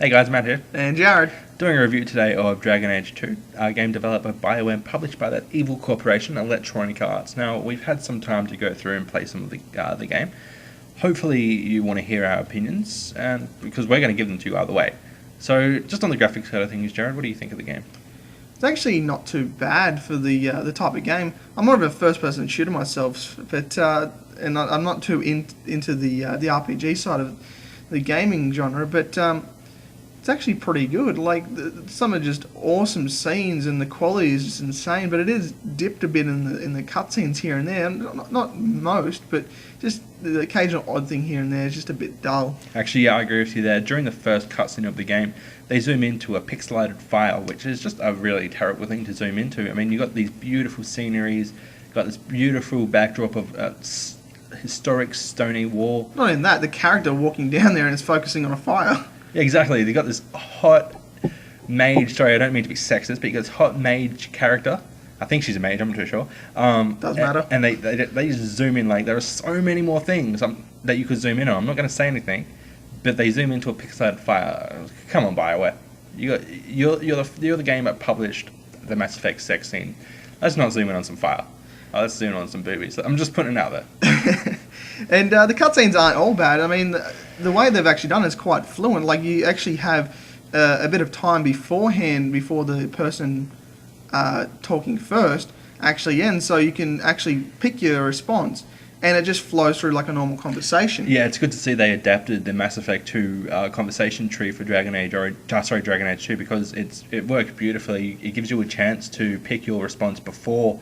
Hey guys, Matt here. And Jarrad. Doing a review today of Dragon Age 2, a game developed by Bioware and published by that evil corporation, Electronic Arts. Now, we've had some time to go through and play some of the game. Hopefully you want to hear our opinions, and because we're going to give them to you either way. So, just on the graphics side of things, Jarrad, what do you think of the game? It's actually not too bad for the type of game. I'm more of a first-person shooter myself, but and I'm not too into the RPG side of the gaming genre, but it's actually pretty good. Like, some are just awesome scenes, and the quality is just insane. But it is dipped a bit in the cutscenes here and there. Not most, but just the occasional odd thing here and there is just a bit dull. Actually, yeah, I agree with you there. During the first cutscene of the game, they zoom into a pixelated file, which is just a really terrible thing to zoom into. I mean, you've got these beautiful sceneries, you've got this beautiful backdrop of historic stony wall. Not in that, the character walking down there and is focusing on a fire. Yeah, exactly. They got this hot mage. Sorry, I don't mean to be sexist, but you got this hot mage character. I think she's a mage. I'm not too sure. Doesn't matter. And they just zoom in. Like, there are so many more things that you could zoom in on. I'm not going to say anything, but they zoom into a pixelated fire. Come on, Bioware. You're the game that published the Mass Effect sex scene. Let's not zoom in on some fire. Let's zoom in on some boobies. I'm just putting it out there. And the cutscenes aren't all bad. I mean, the way they've actually done it is quite fluent. Like, you actually have a bit of time beforehand before the person talking first actually ends, so you can actually pick your response, and it just flows through like a normal conversation. Yeah, it's good to see they adapted the Mass Effect 2 conversation tree for Dragon Age 2 because it worked beautifully. It gives you a chance to pick your response before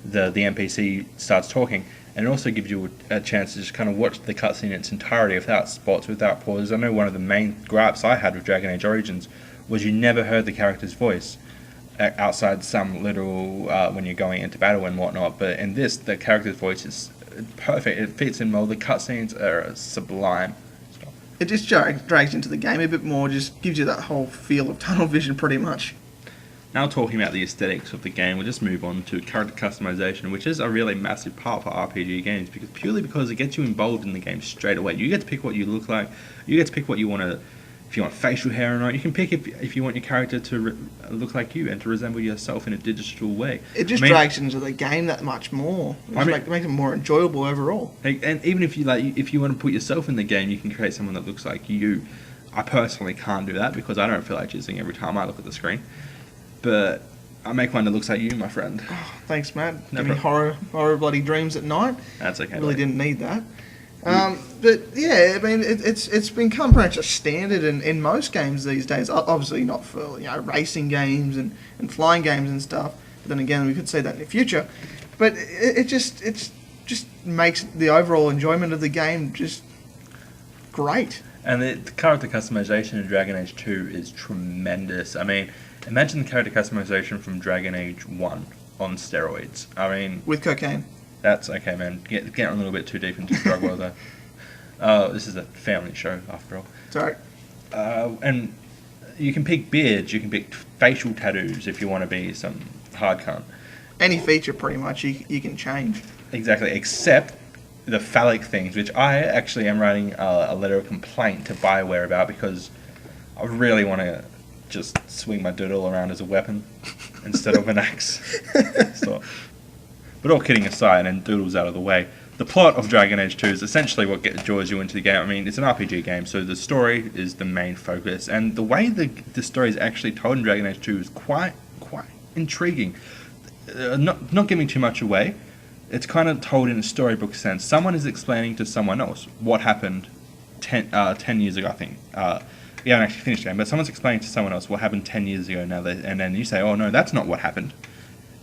the NPC starts talking. And it also gives you a chance to just kind of watch the cutscene in its entirety without spots, without pauses. I know one of the main gripes I had with Dragon Age Origins was you never heard the character's voice outside some little when you're going into battle and whatnot. But in this, the character's voice is perfect. It fits in well. The cutscenes are sublime. It just drags into the game a bit more, just gives you that whole feel of tunnel vision pretty much. Now talking about the aesthetics of the game, we'll just move on to character customization, which is a really massive part for RPG games because it gets you involved in the game straight away. You get to pick what you look like, you get to pick what you want to, if you want facial hair or not. You can pick if you want your character to look like you and to resemble yourself in a digital way. It just drags into the game that much more. It makes it more enjoyable overall. And even if you want to put yourself in the game, you can create someone that looks like you. I personally can't do that because I don't feel like jizzing every time I look at the screen. But I make one that looks like you, my friend. Oh, thanks, Matt. Give me horror bloody dreams at night. That's okay. Really didn't need that. But yeah, I mean, it's become pretty much a standard in most games these days. Obviously not for racing games and flying games and stuff. But then again, we could say that in the future. But it just makes the overall enjoyment of the game just great. And the character customization in Dragon Age 2 is tremendous. I mean, imagine the character customization from Dragon Age 1 on steroids. I mean, with cocaine. That's okay, man. Getting a little bit too deep into drug world there. This is a family show, after all. Sorry. And you can pick beards, you can pick facial tattoos if you want to be some hard cunt. Any feature, pretty much, you can change. Exactly, except the phallic things, which I actually am writing a letter of complaint to Bioware about because I really want to just swing my doodle around as a weapon instead of an axe. So, but all kidding aside, and doodles out of the way, the plot of Dragon Age 2 is essentially what draws you into the game. I mean, it's an RPG game, so the story is the main focus, and the way the story is actually told in Dragon Age 2 is quite intriguing. Not giving too much away, it's kind of told in a storybook sense. Someone is explaining to someone else what happened 10 years ago, I think. You haven't actually finished the game, but someone's explaining to someone else what happened 10 years ago now, and then you say, oh no, that's not what happened.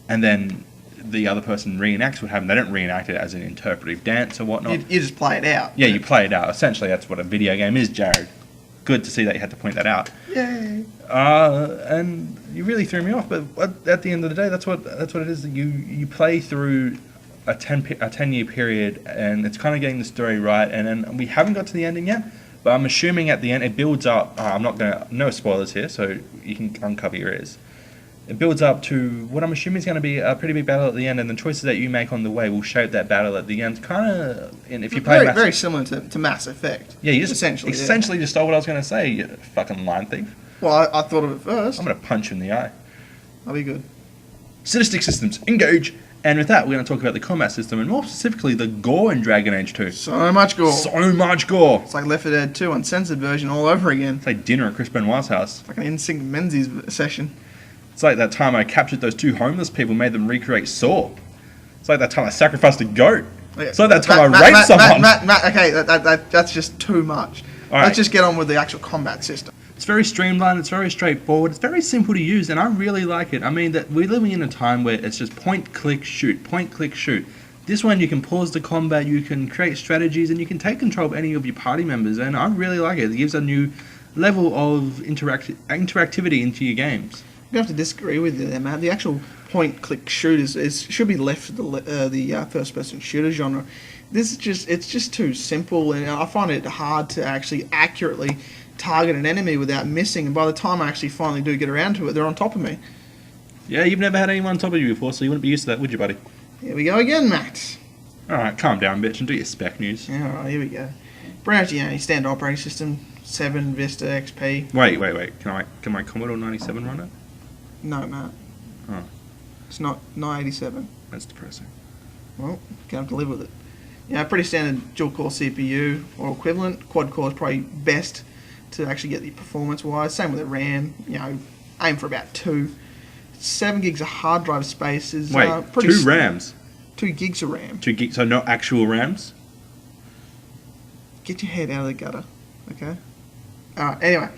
And then the other person reenacts what happened. They don't reenact it as an interpretive dance or whatnot. You just play it out. Yeah, you play it out. Essentially, that's what a video game is, Jarrad. Good to see that you had to point that out. Yay. And you really threw me off, but at the end of the day, that's what it is. You play through a 10-year period, and it's kind of getting the story right, and then we haven't got to the ending yet, but I'm assuming at the end it builds up. I'm not going to, no spoilers here, so you can uncover your ears. It builds up to what I'm assuming is going to be a pretty big battle at the end, and the choices that you make on the way will shape that battle at the end. Kind of, and if you play very similar to Mass Effect. Yeah, you just essentially just stole what I was going to say, you fucking line thief. Well, I thought of it first. I'm going to punch you in the eye. That'll be good. Sadistic systems, engage! And with that, we're going to talk about the combat system, and more specifically, the gore in Dragon Age 2. So much gore. So much gore! It's like Left 4 Dead 2 uncensored version all over again. It's like dinner at Chris Benoit's house. It's like an NSYNC Menzies session. It's like that time I captured those 2 homeless people, made them recreate Saw. It's like that time I sacrificed a goat. It's like that time I raped someone. Matt, okay, that's just too much. Right. Let's just get on with the actual combat system. It's very streamlined, it's very straightforward, it's very simple to use, and I really like it. I mean, that we're living in a time where it's just point, click, shoot, point, click, shoot. This one, you can pause the combat, you can create strategies, and you can take control of any of your party members, and I really like it. It gives a new level of interactivity into your games. You have to disagree with you there, Matt. The actual point-click shoot should be left for the first-person shooter genre. It's just too simple, and I find it hard to actually accurately target an enemy without missing. And by the time I actually finally do get around to it, they're on top of me. Yeah, you've never had anyone on top of you before, so you wouldn't be used to that, would you, buddy? Here we go again, Matt. All right, calm down, bitch, and do your spec news. Yeah, all right, here we go. Browse your standard operating system, 7 Vista XP. Wait. Can my Commodore 97 run it? No, Matt. Oh. It's not 987. That's depressing. Well, gonna have to live with it. Yeah, pretty standard dual-core CPU or equivalent. Quad-core is probably best to actually get the performance-wise. Same with the RAM. You know, aim for about 2. 7 gigs of hard drive space is pretty... 2 RAMs? 2 gigs of RAM. 2 gigs, so not actual RAMs? Get your head out of the gutter, okay? Alright, anyway.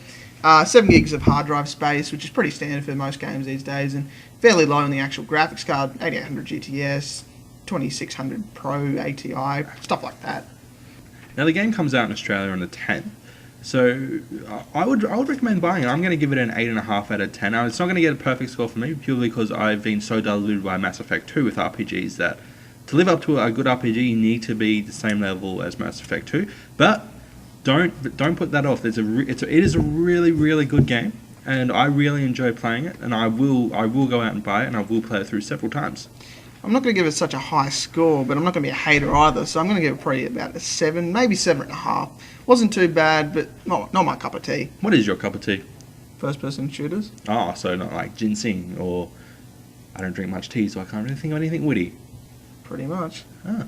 7 gigs of hard drive space, which is pretty standard for most games these days, and fairly low on the actual graphics card. 8800 GTS, 2600 Pro ATI, stuff like that. Now the game comes out in Australia on the 10th, so I would recommend buying it. I'm going to give it an 8.5 out of 10. Now it's not going to get a perfect score for me purely because I've been so diluted by Mass Effect 2 with RPGs that to live up to a good RPG you need to be the same level as Mass Effect 2. But don't put that off. It is a really, really good game, and I really enjoy playing it, and I will go out and buy it, and I will play it through several times. I'm not going to give it such a high score, but I'm not going to be a hater either, so I'm going to give it probably about a 7, maybe 7.5. Wasn't too bad, but not my cup of tea. What is your cup of tea? First-person shooters. Oh, so not like ginseng, or I don't drink much tea, so I can't really think of anything witty. Pretty much. Ah.